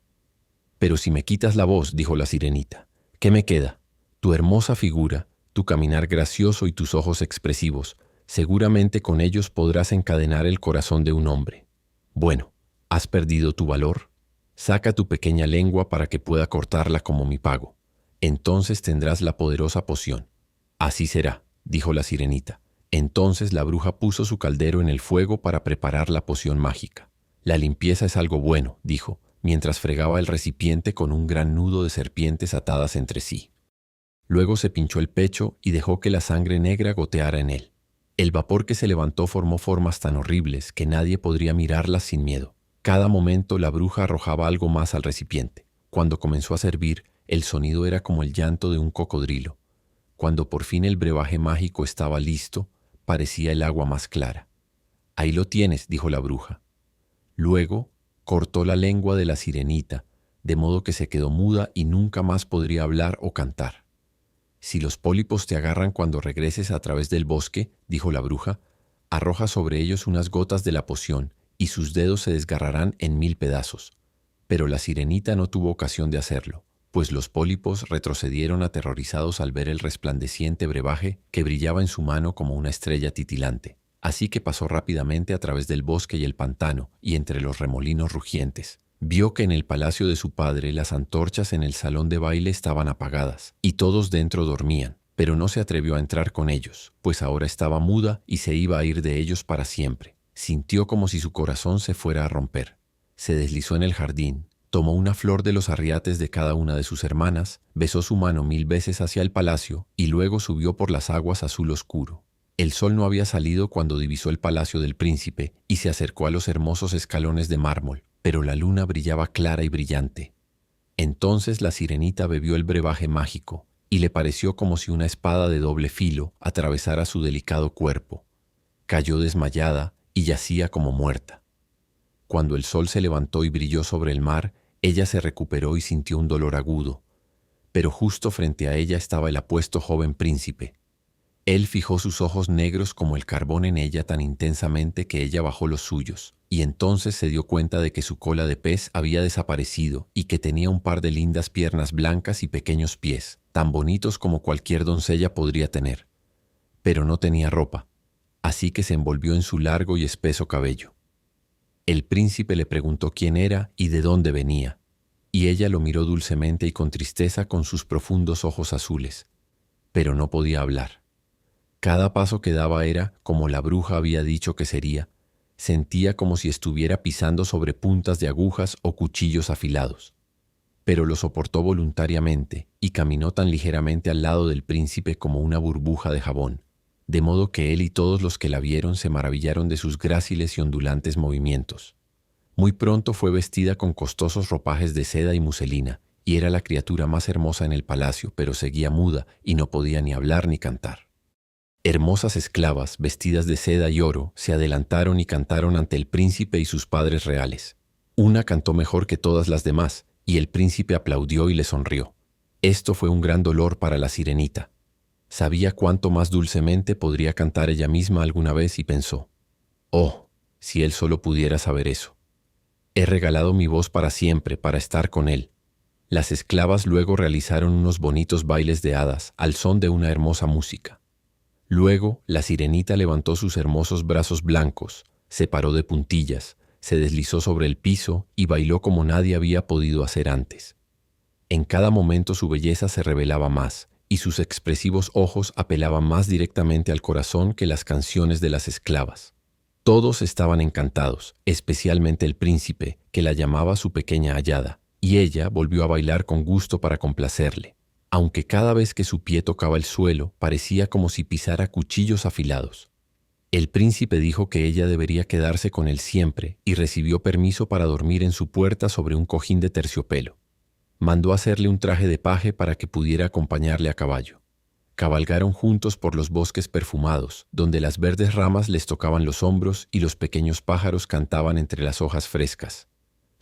Pero si me quitas la voz, dijo la sirenita, ¿qué me queda? Tu hermosa figura, tu caminar gracioso y tus ojos expresivos. Seguramente con ellos podrás encadenar el corazón de un hombre. Bueno, ¿has perdido tu valor? Saca tu pequeña lengua para que pueda cortarla como mi pago. Entonces tendrás la poderosa poción. Así será, dijo la sirenita. Entonces la bruja puso su caldero en el fuego para preparar la poción mágica. La limpieza es algo bueno, dijo, mientras fregaba el recipiente con un gran nudo de serpientes atadas entre sí. Luego se pinchó el pecho y dejó que la sangre negra goteara en él. El vapor que se levantó formó formas tan horribles que nadie podría mirarlas sin miedo. Cada momento la bruja arrojaba algo más al recipiente. Cuando comenzó a servir, el sonido era como el llanto de un cocodrilo. Cuando por fin el brebaje mágico estaba listo, parecía el agua más clara. Ahí lo tienes, dijo la bruja. Luego cortó la lengua de la sirenita, de modo que se quedó muda y nunca más podría hablar o cantar. Si los pólipos te agarran cuando regreses a través del bosque, dijo la bruja, arroja sobre ellos unas gotas de la poción y sus dedos se desgarrarán en 1000 pedazos. Pero la sirenita no tuvo ocasión de hacerlo, pues los pólipos retrocedieron aterrorizados al ver el resplandeciente brebaje que brillaba en su mano como una estrella titilante. Así que pasó rápidamente a través del bosque y el pantano y entre los remolinos rugientes. Vio que en el palacio de su padre las antorchas en el salón de baile estaban apagadas y todos dentro dormían, pero no se atrevió a entrar con ellos, pues ahora estaba muda y se iba a ir de ellos para siempre. Sintió como si su corazón se fuera a romper. Se deslizó en el jardín, tomó una flor de los arriates de cada una de sus hermanas, besó su mano 1000 veces hacia el palacio y luego subió por las aguas azul oscuro. El sol no había salido cuando divisó el palacio del príncipe y se acercó a los hermosos escalones de mármol, pero la luna brillaba clara y brillante. Entonces la sirenita bebió el brebaje mágico y le pareció como si una espada de doble filo atravesara su delicado cuerpo. Cayó desmayada y yacía como muerta. Cuando el sol se levantó y brilló sobre el mar, ella se recuperó y sintió un dolor agudo, pero justo frente a ella estaba el apuesto joven príncipe. Él fijó sus ojos negros como el carbón en ella tan intensamente que ella bajó los suyos, y entonces se dio cuenta de que su cola de pez había desaparecido y que tenía un par de lindas piernas blancas y pequeños pies, tan bonitos como cualquier doncella podría tener. Pero no tenía ropa, así que se envolvió en su largo y espeso cabello. El príncipe le preguntó quién era y de dónde venía, y ella lo miró dulcemente y con tristeza con sus profundos ojos azules, pero no podía hablar. Cada paso que daba era, como la bruja había dicho que sería, sentía como si estuviera pisando sobre puntas de agujas o cuchillos afilados. pero lo soportó voluntariamente y caminó tan ligeramente al lado del príncipe como una burbuja de jabón, de modo que él y todos los que la vieron se maravillaron de sus gráciles y ondulantes movimientos. Muy pronto fue vestida con costosos ropajes de seda y muselina, y era la criatura más hermosa en el palacio, pero seguía muda y no podía ni hablar ni cantar. Hermosas esclavas, vestidas de seda y oro, se adelantaron y cantaron ante el príncipe y sus padres reales. Una cantó mejor que todas las demás, y el príncipe aplaudió y le sonrió. Esto fue un gran dolor para la sirenita. Sabía cuánto más dulcemente podría cantar ella misma alguna vez y pensó: «Oh, si él solo pudiera saber eso. He regalado mi voz para siempre, para estar con él». Las esclavas luego realizaron unos bonitos bailes de hadas al son de una hermosa música. Luego, la sirenita levantó sus hermosos brazos blancos, se paró de puntillas, se deslizó sobre el piso y bailó como nadie había podido hacer antes. En cada momento su belleza se revelaba más, y sus expresivos ojos apelaban más directamente al corazón que las canciones de las esclavas. Todos estaban encantados, especialmente el príncipe, que la llamaba su pequeña hallada, y ella volvió a bailar con gusto para complacerle, aunque cada vez que su pie tocaba el suelo parecía como si pisara cuchillos afilados. El príncipe dijo que ella debería quedarse con él siempre y recibió permiso para dormir en su puerta sobre un cojín de terciopelo. Mandó hacerle un traje de paje para que pudiera acompañarle a caballo. Cabalgaron juntos por los bosques perfumados, donde las verdes ramas les tocaban los hombros y los pequeños pájaros cantaban entre las hojas frescas.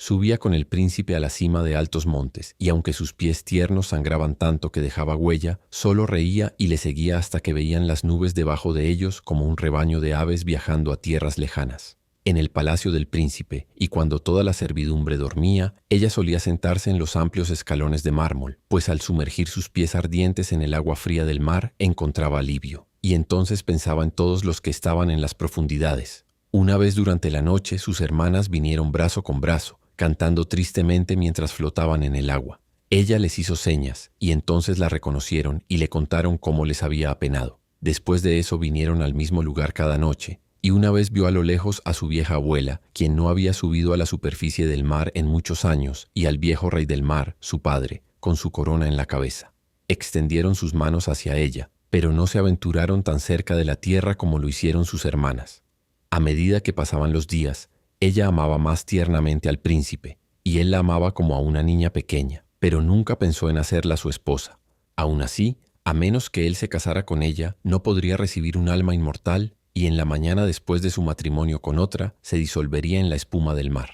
Subía con el príncipe a la cima de altos montes, y aunque sus pies tiernos sangraban tanto que dejaba huella, solo reía y le seguía hasta que veían las nubes debajo de ellos como un rebaño de aves viajando a tierras lejanas. En el palacio del príncipe, y cuando toda la servidumbre dormía, ella solía sentarse en los amplios escalones de mármol, pues al sumergir sus pies ardientes en el agua fría del mar encontraba alivio, y entonces pensaba en todos los que estaban en las profundidades. Una vez durante la noche sus hermanas vinieron brazo con brazo, cantando tristemente mientras flotaban en el agua. Ella les hizo señas, y entonces la reconocieron y le contaron cómo les había apenado. Después de eso vinieron al mismo lugar cada noche, y una vez vio a lo lejos a su vieja abuela, quien no había subido a la superficie del mar en muchos años, y al viejo rey del mar, su padre, con su corona en la cabeza. Extendieron sus manos hacia ella, pero no se aventuraron tan cerca de la tierra como lo hicieron sus hermanas. A medida que pasaban los días, ella amaba más tiernamente al príncipe, y él la amaba como a una niña pequeña, pero nunca pensó en hacerla su esposa. Aún así, a menos que él se casara con ella, no podría recibir un alma inmortal, y en la mañana después de su matrimonio con otra, se disolvería en la espuma del mar.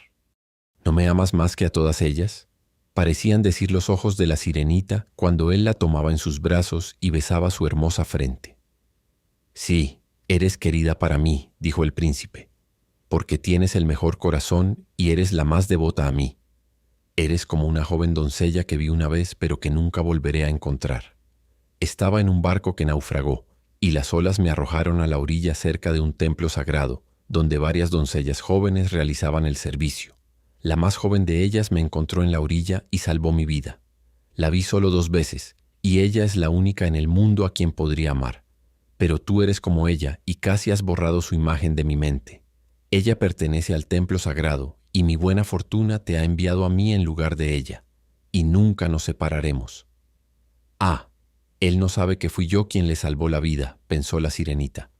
¿No me amas más que a todas ellas?, parecían decir los ojos de la sirenita cuando él la tomaba en sus brazos y besaba su hermosa frente. «Sí, eres querida para mí», dijo el príncipe, «porque tienes el mejor corazón y eres la más devota a mí. Eres como una joven doncella que vi una vez pero que nunca volveré a encontrar. Estaba en un barco que naufragó, y las olas me arrojaron a la orilla cerca de un templo sagrado, donde varias doncellas jóvenes realizaban el servicio. La más joven de ellas me encontró en la orilla y salvó mi vida. La vi solo 2 veces, y ella es la única en el mundo a quien podría amar. Pero tú eres como ella y casi has borrado su imagen de mi mente. Ella pertenece al templo sagrado, y mi buena fortuna te ha enviado a mí en lugar de ella, y nunca nos separaremos». «Ah, él no sabe que fui yo quien le salvó la vida», pensó la sirenita.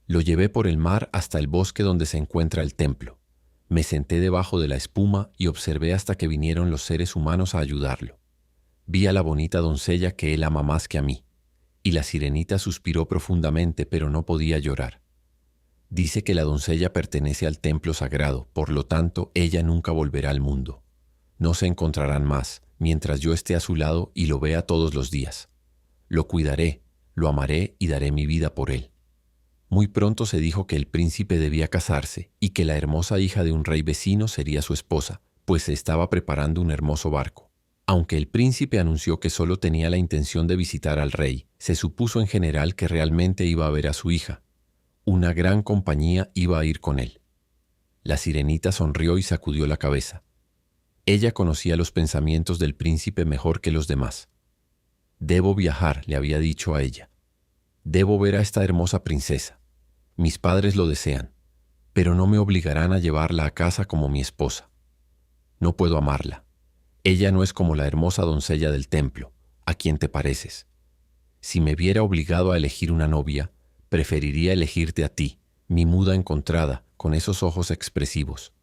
Lo llevé por el mar hasta el bosque donde se encuentra el templo. Me senté debajo de la espuma y observé hasta que vinieron los seres humanos a ayudarlo. Vi a la bonita doncella que él ama más que a mí, y la sirenita suspiró profundamente, pero no podía llorar. Dice que la doncella pertenece al templo sagrado, por lo tanto, ella nunca volverá al mundo. No se encontrarán más, mientras yo esté a su lado y lo vea todos los días. Lo cuidaré, lo amaré y daré mi vida por él. Muy pronto se dijo que el príncipe debía casarse y que la hermosa hija de un rey vecino sería su esposa, pues se estaba preparando un hermoso barco. Aunque el príncipe anunció que solo tenía la intención de visitar al rey, se supuso en general que realmente iba a ver a su hija. Una gran compañía iba a ir con él. La sirenita sonrió y sacudió la cabeza. Ella conocía los pensamientos del príncipe mejor que los demás. «Debo viajar», le había dicho a ella. «Debo ver a esta hermosa princesa. Mis padres lo desean, pero no me obligarán a llevarla a casa como mi esposa. No puedo amarla. Ella no es como la hermosa doncella del templo, a quien te pareces. Si me viera obligado a elegir una novia, preferiría elegirte a ti, mi muda encontrada, con esos ojos expresivos.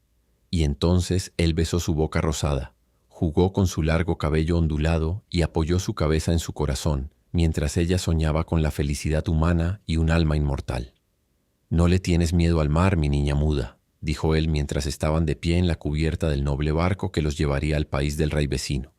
Y entonces él besó su boca rosada, jugó con su largo cabello ondulado y apoyó su cabeza en su corazón, mientras ella soñaba con la felicidad humana y un alma inmortal. «No le tienes miedo al mar, mi niña muda», dijo él mientras estaban de pie en la cubierta del noble barco que los llevaría al país del rey vecino.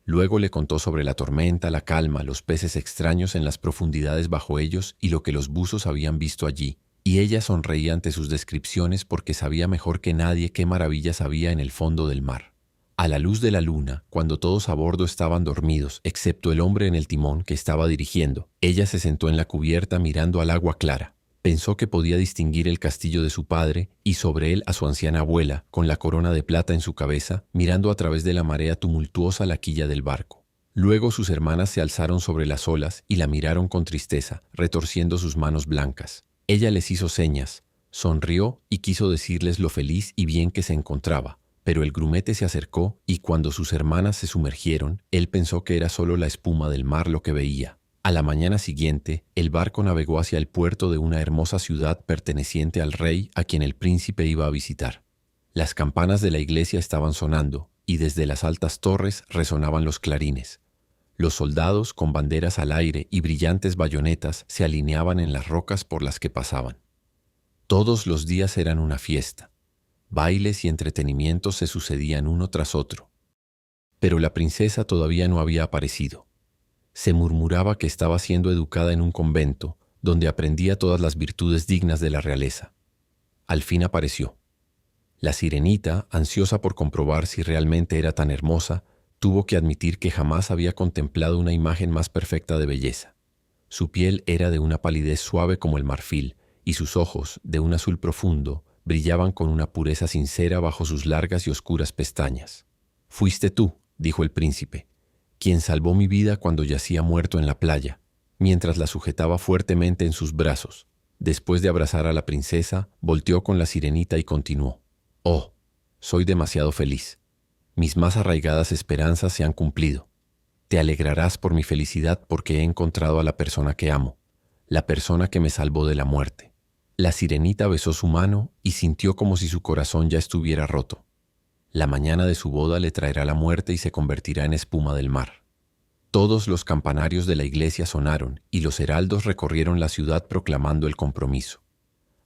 Luego le contó sobre la tormenta, la calma, los peces extraños en las profundidades bajo ellos y lo que los buzos habían visto allí, y ella sonreía ante sus descripciones porque sabía mejor que nadie qué maravillas había en el fondo del mar. A la luz de la luna, cuando todos a bordo estaban dormidos, excepto el hombre en el timón que estaba dirigiendo, ella se sentó en la cubierta mirando al agua clara. Pensó que podía distinguir el castillo de su padre y sobre él a su anciana abuela, con la corona de plata en su cabeza, mirando a través de la marea tumultuosa la quilla del barco. Luego sus hermanas se alzaron sobre las olas y la miraron con tristeza, retorciendo sus manos blancas. Ella les hizo señas, sonrió y quiso decirles lo feliz y bien que se encontraba, pero el grumete se acercó y cuando sus hermanas se sumergieron, él pensó que era solo la espuma del mar lo que veía. A la mañana siguiente, el barco navegó hacia el puerto de una hermosa ciudad perteneciente al rey a quien el príncipe iba a visitar. Las campanas de la iglesia estaban sonando y desde las altas torres resonaban los clarines. Los soldados, con banderas al aire y brillantes bayonetas, se alineaban en las rocas por las que pasaban. Todos los días eran una fiesta. Bailes y entretenimientos se sucedían uno tras otro. Pero la princesa todavía no había aparecido. Se murmuraba que estaba siendo educada en un convento, donde aprendía todas las virtudes dignas de la realeza. Al fin apareció. La sirenita, ansiosa por comprobar si realmente era tan hermosa, tuvo que admitir que jamás había contemplado una imagen más perfecta de belleza. Su piel era de una palidez suave como el marfil, y sus ojos, de un azul profundo, brillaban con una pureza sincera bajo sus largas y oscuras pestañas. «Fuiste tú», dijo el príncipe, «quien salvó mi vida cuando yacía muerto en la playa», mientras la sujetaba fuertemente en sus brazos. Después de abrazar a la princesa, volteó con la sirenita y continuó. «Oh, soy demasiado feliz. Mis más arraigadas esperanzas se han cumplido. Te alegrarás por mi felicidad porque he encontrado a la persona que amo, la persona que me salvó de la muerte». La sirenita besó su mano y sintió como si su corazón ya estuviera roto. La mañana de su boda le traerá la muerte y se convertirá en espuma del mar. Todos los campanarios de la iglesia sonaron y los heraldos recorrieron la ciudad proclamando el compromiso.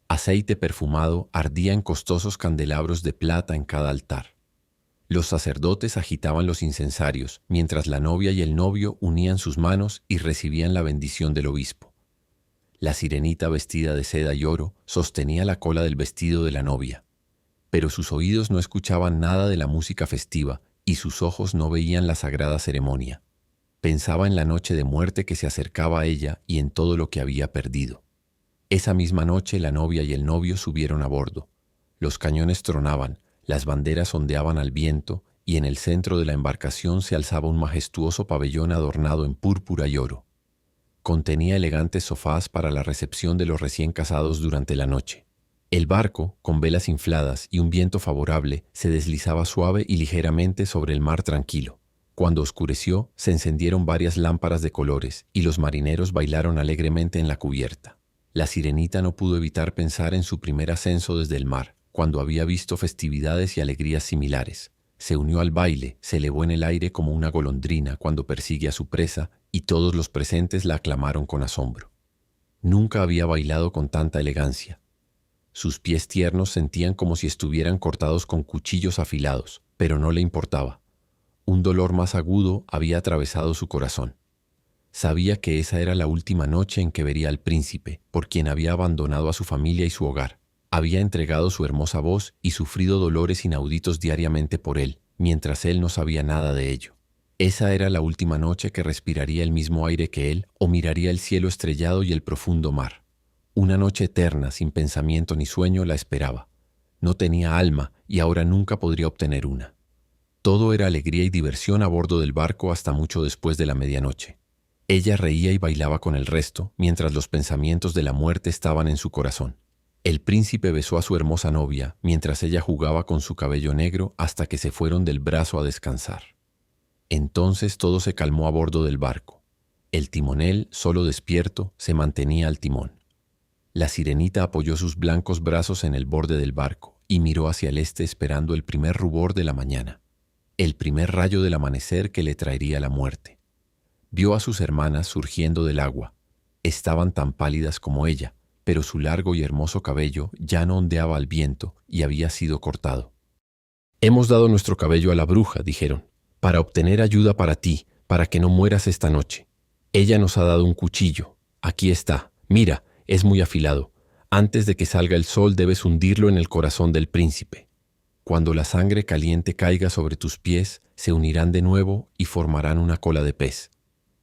Aceite perfumado ardía en costosos candelabros de plata en cada altar. Los sacerdotes agitaban los incensarios, mientras la novia y el novio unían sus manos y recibían la bendición del obispo. La sirenita vestida de seda y oro sostenía la cola del vestido de la novia, pero sus oídos no escuchaban nada de la música festiva y sus ojos no veían la sagrada ceremonia. Pensaba en la noche de muerte que se acercaba a ella y en todo lo que había perdido. Esa misma noche la novia y el novio subieron a bordo. Los cañones tronaban, las banderas ondeaban al viento y en el centro de la embarcación se alzaba un majestuoso pabellón adornado en púrpura y oro. Contenía elegantes sofás para la recepción de los recién casados durante la noche. El barco, con velas infladas y un viento favorable, se deslizaba suave y ligeramente sobre el mar tranquilo. Cuando oscureció, se encendieron varias lámparas de colores y los marineros bailaron alegremente en la cubierta. La sirenita no pudo evitar pensar en su primer ascenso desde el mar, cuando había visto festividades y alegrías similares. Se unió al baile, se elevó en el aire como una golondrina cuando persigue a su presa y todos los presentes la aclamaron con asombro. Nunca había bailado con tanta elegancia. Sus pies tiernos sentían como si estuvieran cortados con cuchillos afilados, pero no le importaba. Un dolor más agudo había atravesado su corazón. Sabía que esa era la última noche en que vería al príncipe, por quien había abandonado a su familia y su hogar. Había entregado su hermosa voz y sufrido dolores inauditos diariamente por él, mientras él no sabía nada de ello. Esa era la última noche que respiraría el mismo aire que él o miraría el cielo estrellado y el profundo mar. Una noche eterna, sin pensamiento ni sueño, la esperaba. No tenía alma y ahora nunca podría obtener una. Todo era alegría y diversión a bordo del barco hasta mucho después de la medianoche. Ella reía y bailaba con el resto, mientras los pensamientos de la muerte estaban en su corazón. El príncipe besó a su hermosa novia, mientras ella jugaba con su cabello negro hasta que se fueron del brazo a descansar. Entonces todo se calmó a bordo del barco. El timonel, solo despierto, se mantenía al timón. La sirenita apoyó sus blancos brazos en el borde del barco y miró hacia el este esperando el primer rubor de la mañana, el primer rayo del amanecer que le traería la muerte. Vio a sus hermanas surgiendo del agua. Estaban tan pálidas como ella, pero su largo y hermoso cabello ya no ondeaba al viento y había sido cortado. «Hemos dado nuestro cabello a la bruja», dijeron, «para obtener ayuda para ti, para que no mueras esta noche. Ella nos ha dado un cuchillo. Aquí está. Mira, es muy afilado. Antes de que salga el sol debes hundirlo en el corazón del príncipe. Cuando la sangre caliente caiga sobre tus pies, se unirán de nuevo y formarán una cola de pez.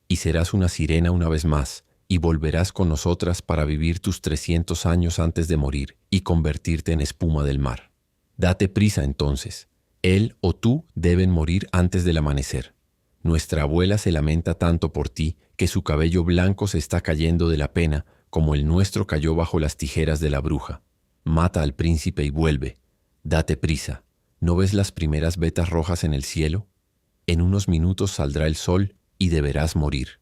Y serás una sirena una vez más, y volverás con nosotras para vivir tus 300 años antes de morir y convertirte en espuma del mar. Date prisa entonces. Él o tú deben morir antes del amanecer. Nuestra abuela se lamenta tanto por ti que su cabello blanco se está cayendo de la pena como el nuestro cayó bajo las tijeras de la bruja. Mata al príncipe y vuelve. Date prisa. ¿No ves las primeras vetas rojas en el cielo? En unos minutos saldrá el sol y deberás morir».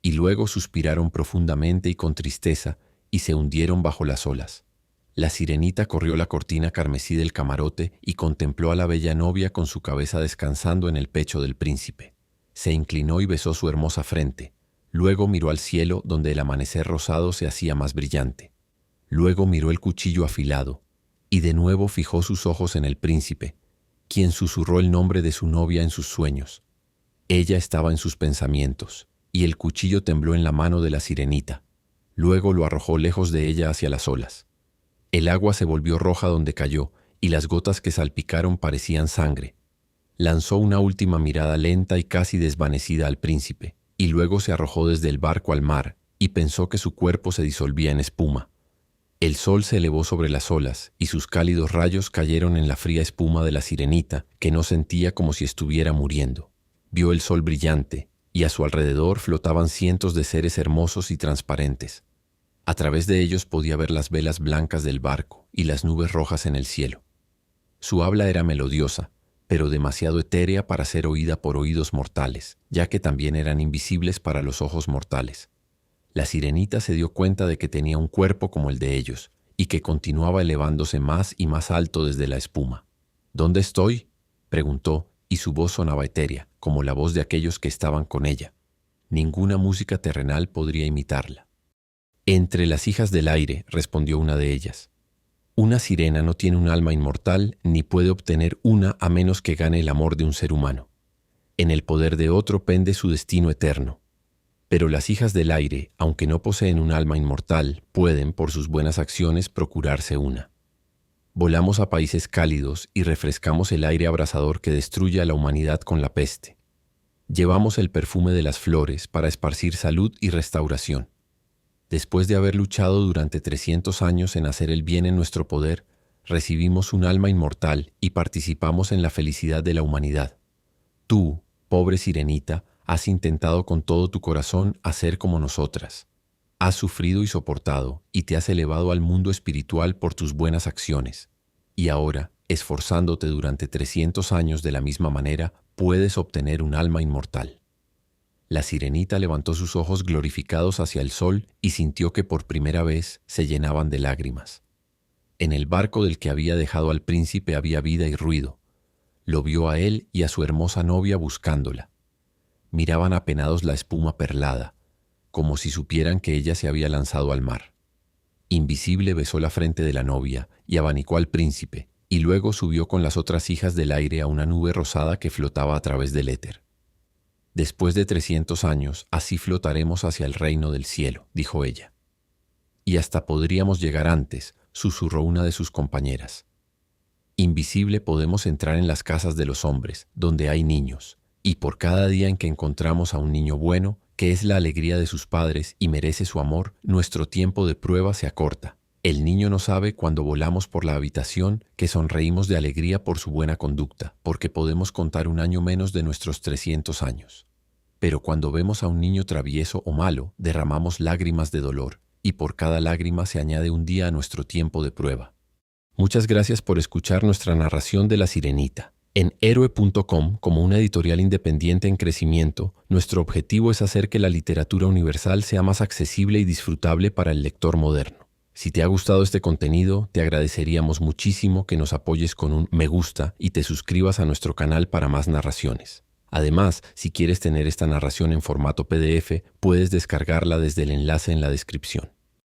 Y luego suspiraron profundamente y con tristeza y se hundieron bajo las olas. La sirenita corrió la cortina carmesí del camarote y contempló a la bella novia con su cabeza descansando en el pecho del príncipe. Se inclinó y besó su hermosa frente. Luego miró al cielo donde el amanecer rosado se hacía más brillante. Luego miró el cuchillo afilado y de nuevo fijó sus ojos en el príncipe, quien susurró el nombre de su novia en sus sueños. Ella estaba en sus pensamientos y el cuchillo tembló en la mano de la sirenita. Luego lo arrojó lejos de ella hacia las olas. El agua se volvió roja donde cayó y las gotas que salpicaron parecían sangre. Lanzó una última mirada lenta y casi desvanecida al príncipe, y luego se arrojó desde el barco al mar y pensó que su cuerpo se disolvía en espuma. El sol se elevó sobre las olas y sus cálidos rayos cayeron en la fría espuma de la sirenita, que no sentía como si estuviera muriendo. Vio el sol brillante y a su alrededor flotaban cientos de seres hermosos y transparentes. A través de ellos podía ver las velas blancas del barco y las nubes rojas en el cielo. Su habla era melodiosa, pero demasiado etérea para ser oída por oídos mortales, ya que también eran invisibles para los ojos mortales. La sirenita se dio cuenta de que tenía un cuerpo como el de ellos y que continuaba elevándose más y más alto desde la espuma. «¿Dónde estoy?», preguntó, y su voz sonaba etérea, como la voz de aquellos que estaban con ella. Ninguna música terrenal podría imitarla. «Entre las hijas del aire», respondió una de ellas. «Una sirena no tiene un alma inmortal ni puede obtener una a menos que gane el amor de un ser humano. En el poder de otro pende su destino eterno. Pero las hijas del aire, aunque no poseen un alma inmortal, pueden, por sus buenas acciones, procurarse una. Volamos a países cálidos y refrescamos el aire abrasador que destruye a la humanidad con la peste. Llevamos el perfume de las flores para esparcir salud y restauración. Después de haber luchado durante 300 años en hacer el bien en nuestro poder, recibimos un alma inmortal y participamos en la felicidad de la humanidad. Tú, pobre sirenita, has intentado con todo tu corazón hacer como nosotras. Has sufrido y soportado y te has elevado al mundo espiritual por tus buenas acciones. Y ahora, esforzándote durante 300 años de la misma manera, puedes obtener un alma inmortal». La sirenita levantó sus ojos glorificados hacia el sol y sintió que por primera vez se llenaban de lágrimas. En el barco del que había dejado al príncipe había vida y ruido. Lo vio a él y a su hermosa novia buscándola. Miraban apenados la espuma perlada, como si supieran que ella se había lanzado al mar. Invisible besó la frente de la novia y abanicó al príncipe, y luego subió con las otras hijas del aire a una nube rosada que flotaba a través del éter. «Después de 300 años, así flotaremos hacia el reino del cielo», dijo ella. «Y hasta podríamos llegar antes», susurró una de sus compañeras. «Invisible podemos entrar en las casas de los hombres, donde hay niños, y por cada día en que encontramos a un niño bueno, que es la alegría de sus padres y merece su amor, nuestro tiempo de prueba se acorta. El niño no sabe cuando volamos por la habitación que sonreímos de alegría por su buena conducta, porque podemos contar un año menos de nuestros 300 años. Pero cuando vemos a un niño travieso o malo, derramamos lágrimas de dolor, y por cada lágrima se añade un día a nuestro tiempo de prueba». Muchas gracias por escuchar nuestra narración de La Sirenita. En Héroe.com, como una editorial independiente en crecimiento, nuestro objetivo es hacer que la literatura universal sea más accesible y disfrutable para el lector moderno. Si te ha gustado este contenido, te agradeceríamos muchísimo que nos apoyes con un me gusta y te suscribas a nuestro canal para más narraciones. Además, si quieres tener esta narración en formato PDF, puedes descargarla desde el enlace en la descripción.